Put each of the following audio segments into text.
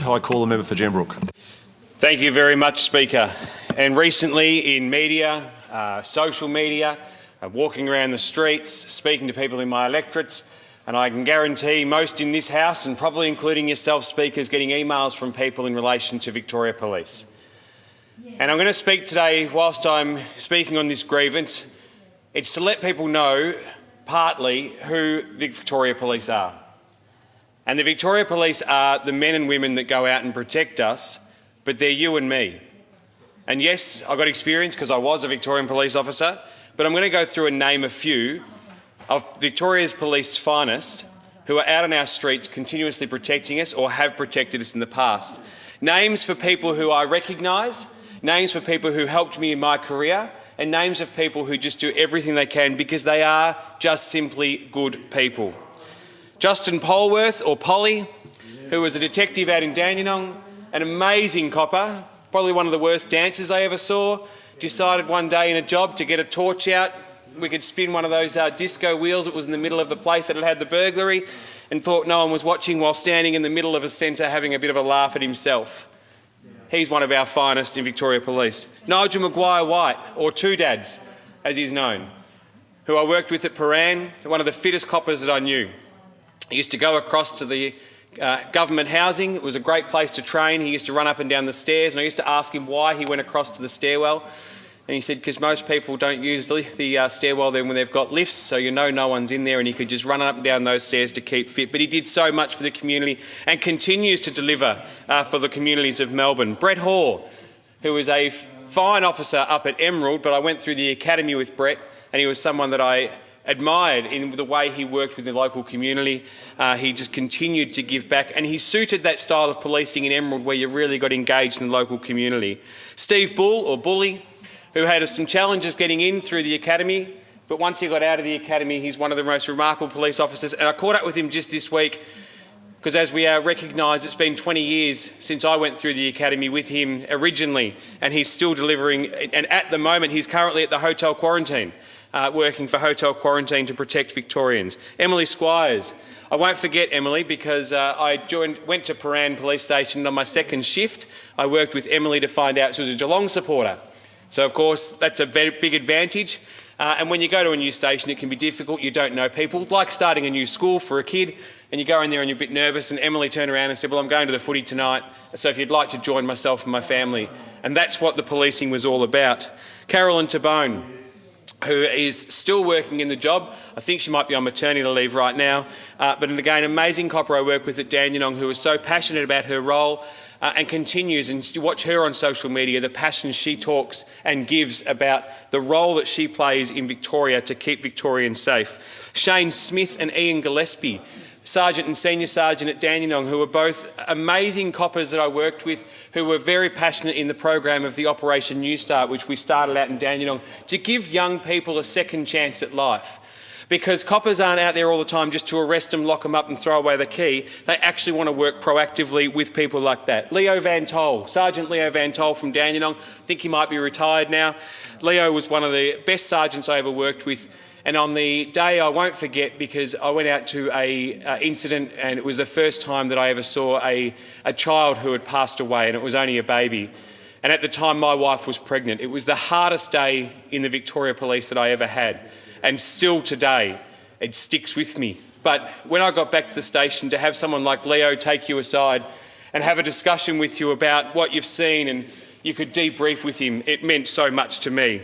I call the member for Gembrook. Thank you very much, Speaker. And recently in media, social media, walking around the streets, speaking to people in my electorates, and I can guarantee most in this House, and probably including yourself, speakers, getting emails from people in relation to Victoria Police. And I'm going to speak today, whilst I'm speaking on this grievance, it's to let people know, partly, who the Victoria Police are. And the Victoria Police are the men and women that go out and protect us, but they're you and me. And yes, I've got experience because I was a Victorian police officer, but I'm going to go through and name a few of Victoria's police's finest who are out on our streets continuously protecting us or have protected us in the past. Names for people who I recognise, names for people who helped me in my career, and names of people who just do everything they can because they are just simply good people. Justin Polworth, or Polly, who was a detective out in Dandenong, an amazing copper, probably one of the worst dancers I ever saw, decided one day in a job to get a torch out. We could spin one of those disco wheels that was in the middle of the place that had the burglary, and thought no one was watching while standing in the middle of a centre having a bit of a laugh at himself. He's one of our finest in Victoria Police. Nigel Mcguire White, or Two Dads, as he's known, who I worked with at Paran, one of the fittest coppers that I knew. He used to go across to the government housing. It was a great place to train. He used to run up and down the stairs, and I used to ask him why he went across to the stairwell. And he said, because most people don't use the stairwell then when they've got lifts, so you know no one's in there, and he could just run up and down those stairs to keep fit. But he did so much for the community and continues to deliver for the communities of Melbourne. Brett Hall, who was a fine officer up at Emerald, but I went through the academy with Brett, and he was someone that I admired in the way he worked with the local community. He just continued to give back, and he suited that style of policing in Emerald where you really got engaged in the local community. Steve Bull, or Bully, who had some challenges getting in through the academy, but once he got out of the academy, he's one of the most remarkable police officers. And I caught up with him just this week because, as we recognise, it's been 20 years since I went through the academy with him originally, and he's still delivering. And at the moment, he's currently at the hotel quarantine, working for hotel quarantine to protect Victorians. Emily Squires. I won't forget Emily because I went to Paran Police Station on my second shift. I worked with Emily to find out she was a Geelong supporter. So, of course, that's a very big advantage. And when you go to a new station, it can be difficult. You don't know people. Like starting a new school for a kid, and you go in there and you're a bit nervous, and Emily turned around and said, well, I'm going to the footy tonight, so if you'd like to join myself and my family. And that's what the policing was all about. Carolyn Tabone, who is still working in the job. I think she might be on maternity leave right now. But again, amazing copper I work with at Dandenong, who is so passionate about her role and continues, and to watch her on social media, the passion she talks and gives about the role that she plays in Victoria to keep Victorians safe. Shane Smith and Ian Gillespie, Sergeant and Senior Sergeant at Dandenong, who are both amazing coppers that I worked with, who were very passionate in the program of the Operation New Start, which we started out in Dandenong, to give young people a second chance at life. Because coppers aren't out there all the time just to arrest them, lock them up and throw away the key. They actually want to work proactively with people like that. Leo Van Tol, Sergeant Leo Van Tol from Dandenong. I think he might be retired now. Leo was one of the best sergeants I ever worked with. And on the day I won't forget, because I went out to a incident, and it was the first time that I ever saw a child who had passed away, and it was only a baby. And at the time my wife was pregnant. It was the hardest day in the Victoria Police that I ever had. And still today, it sticks with me. But when I got back to the station, to have someone like Leo take you aside and have a discussion with you about what you've seen, and you could debrief with him, it meant so much to me.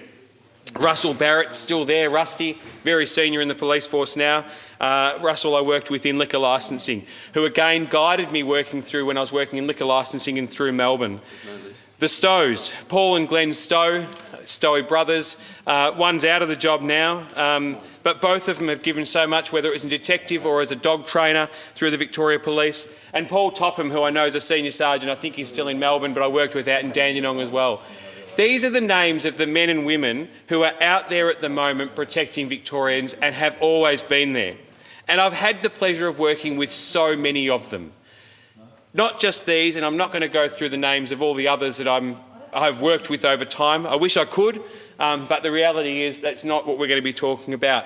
Russell Barrett, still there, Rusty, very senior in the police force now. Russell I worked with in liquor licensing, who again guided me working through when I was working in liquor licensing and through Melbourne. The Stows, Paul and Glenn Stowe, Stowe brothers. One's out of the job now, but both of them have given so much, whether it was a detective or as a dog trainer through the Victoria Police. And Paul Topham, who I know is a senior sergeant, I think he's still in Melbourne, but I worked with out in Dandenong as well. These are the names of the men and women who are out there at the moment protecting Victorians and have always been there. And I've had the pleasure of working with so many of them. Not just these, and I'm not going to go through the names of all the others that I've worked with over time. I wish I could, but the reality is that's not what we're going to be talking about.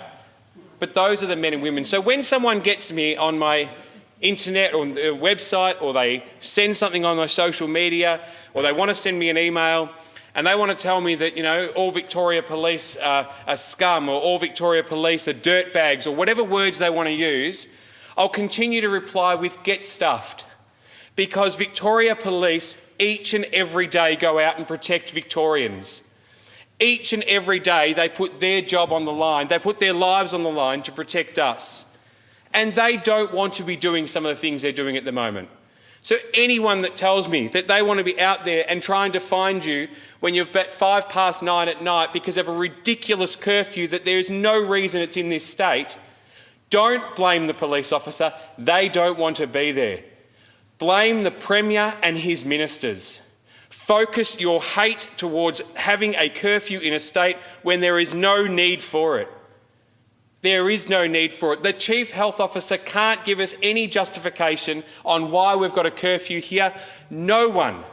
But those are the men and women. So when someone gets me on my internet or their website, or they send something on their social media, or they want to send me an email, and they want to tell me that, you know, all Victoria Police are scum, or all Victoria Police are dirtbags, or whatever words they want to use, I'll continue to reply with "get stuffed." Because Victoria Police each and every day go out and protect Victorians. Each and every day they put their job on the line, they put their lives on the line to protect us. And they don't want to be doing some of the things they're doing at the moment. So anyone that tells me that they want to be out there and trying to find you when you've bet 9:05 at night because of a ridiculous curfew that there is no reason it's in this state, don't blame the police officer. They don't want to be there. Blame the Premier and his ministers. Focus your hate towards having a curfew in a state when there is no need for it. There is no need for it. The Chief Health Officer can't give us any justification on why we've got a curfew here. No one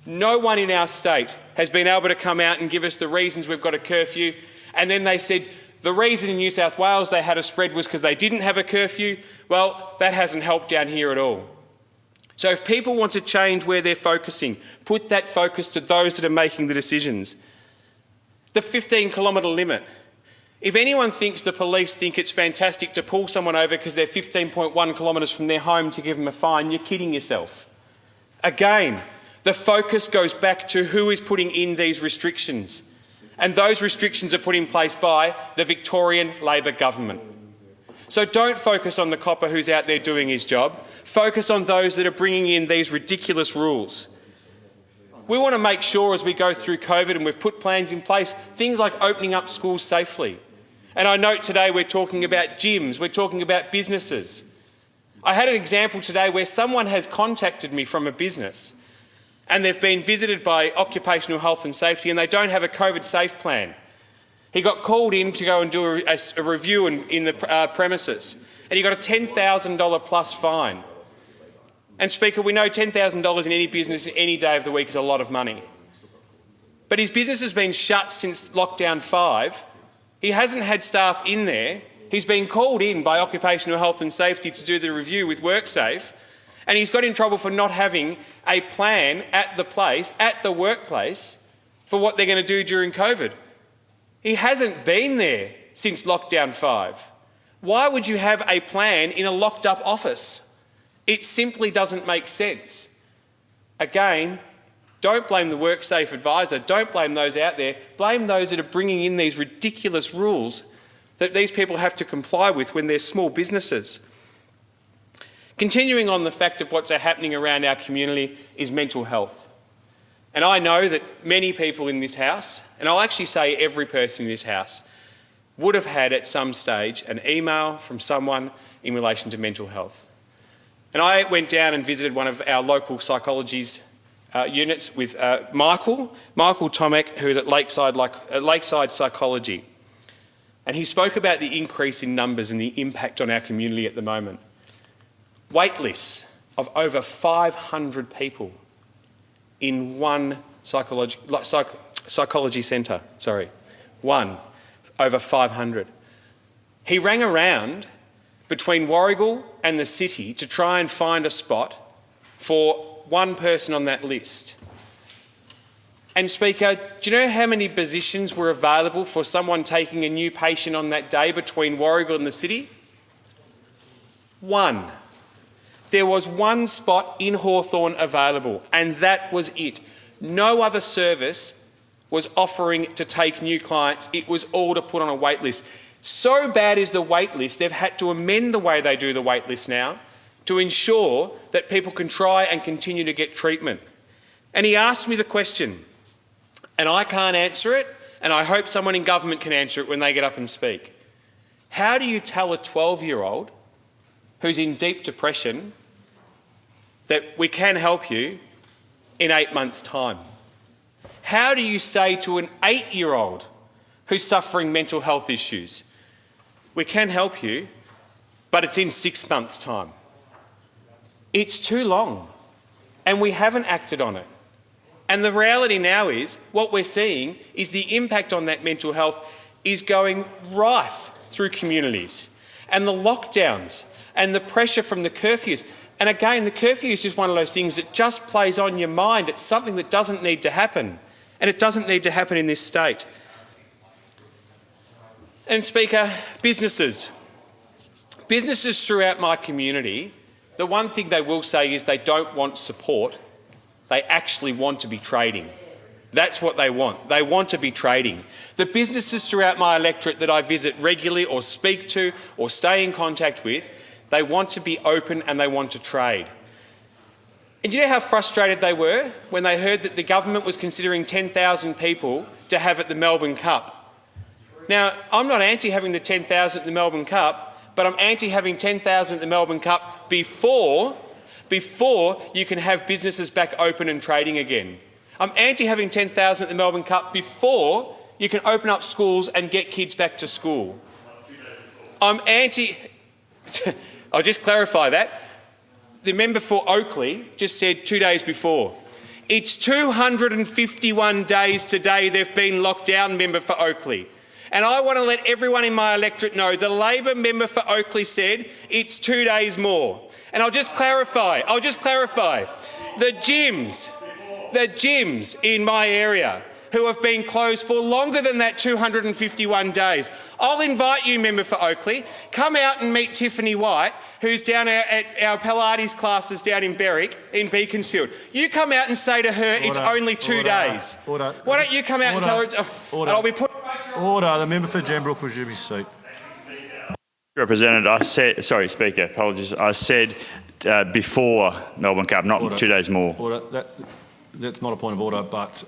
in our state has been able to come out and give us the reasons we've got a curfew. And then they said the reason in New South Wales they had a spread was because they didn't have a curfew. Well, that hasn't helped down here at all. So if people want to change where they're focusing, put that focus to those that are making the decisions. The 15-kilometre limit. If anyone thinks the police think it's fantastic to pull someone over because they're 15.1 kilometres from their home to give them a fine, you're kidding yourself. Again, the focus goes back to who is putting in these restrictions. And those restrictions are put in place by the Victorian Labor Government. So don't focus on the copper who's out there doing his job. Focus on those that are bringing in these ridiculous rules. We want to make sure as we go through COVID, and we've put plans in place, things like opening up schools safely. And I note today we're talking about gyms, we're talking about businesses. I had an example today where someone has contacted me from a business and they've been visited by Occupational Health and Safety and they don't have a COVID safe plan. He got called in to go and do a review in the premises, and he got a $10,000 plus fine. And Speaker, we know $10,000 in any business any day of the week is a lot of money. But his business has been shut since lockdown 5. He hasn't had staff in there. He's been called in by Occupational Health and Safety to do the review with WorkSafe, and he's got in trouble for not having a plan at the workplace, for what they're going to do during COVID. He hasn't been there since lockdown 5. Why would you have a plan in a locked up office? It simply doesn't make sense. Again, don't blame the WorkSafe advisor, don't blame those out there, blame those that are bringing in these ridiculous rules that these people have to comply with when they're small businesses. Continuing on the fact of what's happening around our community is mental health. And I know that many people in this House, and I'll actually say every person in this House, would have had at some stage an email from someone in relation to mental health. And I went down and visited one of our local psychology's units with Michael Tomek, who is at Lakeside Psychology. And he spoke about the increase in numbers and the impact on our community at the moment. Wait lists of over 500 people in one psychology centre, one, over 500. He rang around between Warragul and the city to try and find a spot for one person on that list. And Speaker, do you know how many positions were available for someone taking a new patient on that day between Warragul and the city? One. There was one spot in Hawthorn available, and that was it. No other service was offering to take new clients. It was all to put on a wait list. So bad is the wait list, they've had to amend the way they do the wait list now to ensure that people can try and continue to get treatment. And he asked me the question, and I can't answer it, and I hope someone in government can answer it when they get up and speak. How do you tell a 12-year-old who's in deep depression that we can help you in 8 months' time? How do you say to an 8-year-old who's suffering mental health issues, we can help you, but it's in 6 months' time? It's too long, and we haven't acted on it. And the reality now is, what we're seeing is the impact on that mental health is going rife through communities. And the lockdowns and the pressure from the curfews. And again, the curfew is just one of those things that just plays on your mind. It's something that doesn't need to happen, and it doesn't need to happen in this state. And Speaker, businesses. Businesses throughout my community, the one thing they will say is they don't want support. They actually want to be trading. That's what they want. They want to be trading. The businesses throughout my electorate that I visit regularly or speak to or stay in contact with, they want to be open and they want to trade. And you know how frustrated they were when they heard that the government was considering 10,000 people to have at the Melbourne Cup? Now, I'm not anti having the 10,000 at the Melbourne Cup, but I'm anti having 10,000 at the Melbourne Cup before you can have businesses back open and trading again. I'm anti having 10,000 at the Melbourne Cup before you can open up schools and get kids back to school. I'm anti... I'll just clarify that. The member for Oakley just said 2 days before. It's 251 days today they've been locked down, member for Oakley. And I want to let everyone in my electorate know the Labor member for Oakley said it's 2 days more. And I'll just clarify. The gyms in my area who have been closed for longer than that 251 days. I'll invite you, member for Oakley, come out and meet Tiffany White, who's down at our Pilates classes down in Berwick, in Beaconsfield. You come out and say to her, it's only 2 days. Why don't you come out and tell her it's... I'll be put... Order. The member for Gembrook will resume his seat. Representative, I said... Sorry, Speaker, apologies. I said before Melbourne Cup, not 2 days more. Order. That's not a point of order, but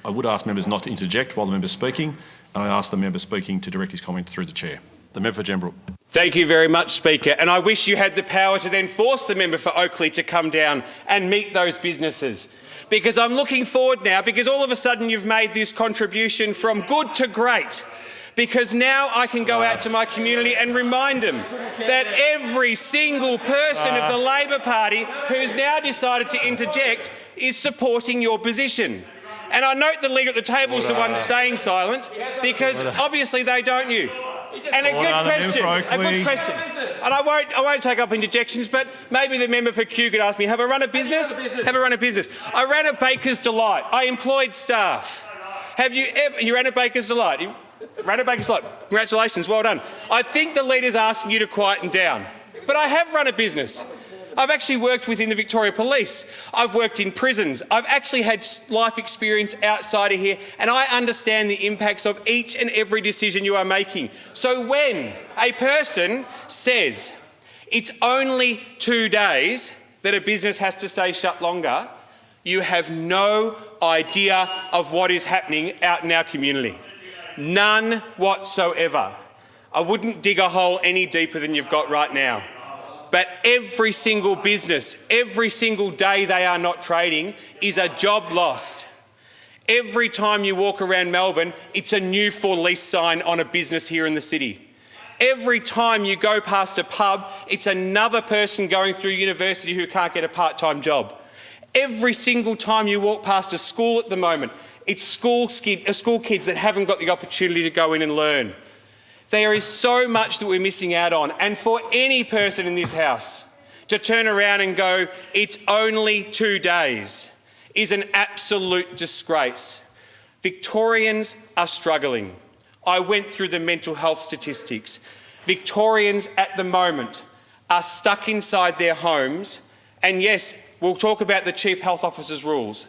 I would ask members not to interject while the member's speaking, and I ask the member speaking to direct his comment through the chair. The member for Gembrook. Thank you very much, Speaker. And I wish you had the power to then force the member for Oakley to come down and meet those businesses. Because I'm looking forward now, because all of a sudden you've made this contribution from good to great. Because now I can go out to my community and remind them that every single person of the Labor Party who's now decided to interject is supporting your position. And I note the leader at the table is the one staying silent, because obviously they don't you. And a good question. And I won't take up interjections, but maybe the member for Kew could ask me, have I run a business? Have I run a business? I ran a Baker's Delight. I employed staff. Have you ever... You ran a Baker's Delight? You ran a Baker's Delight. Congratulations, well done. I think the leader's asking you to quieten down. But I have run a business. I've actually worked within the Victoria Police. I've worked in prisons. I've actually had life experience outside of here, and I understand the impacts of each and every decision you are making. So when a person says it's only 2 days that a business has to stay shut longer, you have no idea of what is happening out in our community. None whatsoever. I wouldn't dig a hole any deeper than you've got right now. But every single business, every single day they are not trading is a job lost. Every time you walk around Melbourne, it's a new for lease sign on a business here in the city. Every time you go past a pub, it's another person going through university who can't get a part-time job. Every single time you walk past a school at the moment, it's school kids that haven't got the opportunity to go in and learn. There is so much that we're missing out on, and for any person in this House to turn around and go, it's only 2 days, is an absolute disgrace. Victorians are struggling. I went through the mental health statistics. Victorians at the moment are stuck inside their homes, and yes, we'll talk about the Chief Health Officer's rules,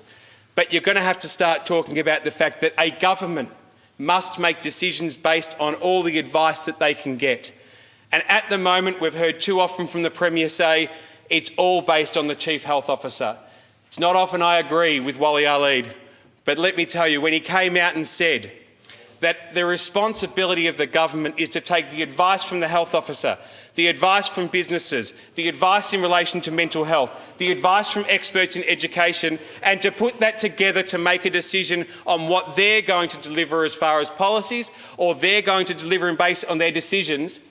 but you're going to have to start talking about the fact that a government must make decisions based on all the advice that they can get. And at the moment, we've heard too often from the Premier say, it's all based on the Chief Health Officer. It's not often I agree with Wally Alid, but let me tell you, when he came out and said that the responsibility of the government is to take the advice from the health officer, the advice from businesses, the advice in relation to mental health, the advice from experts in education, and to put that together to make a decision on what they're going to deliver as far as policies, or they're going to deliver based on their decisions,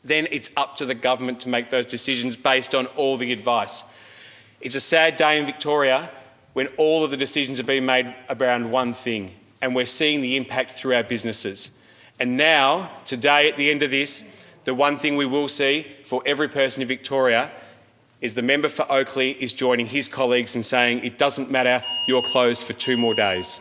then it's up to the government to make those decisions based on all the advice. It's a sad day in Victoria when all of the decisions are being made around one thing, and we're seeing the impact through our businesses. And now, today, at the end of this, the one thing we will see for every person in Victoria is the member for Oakley is joining his colleagues in saying it doesn't matter, you're closed for 2 more days.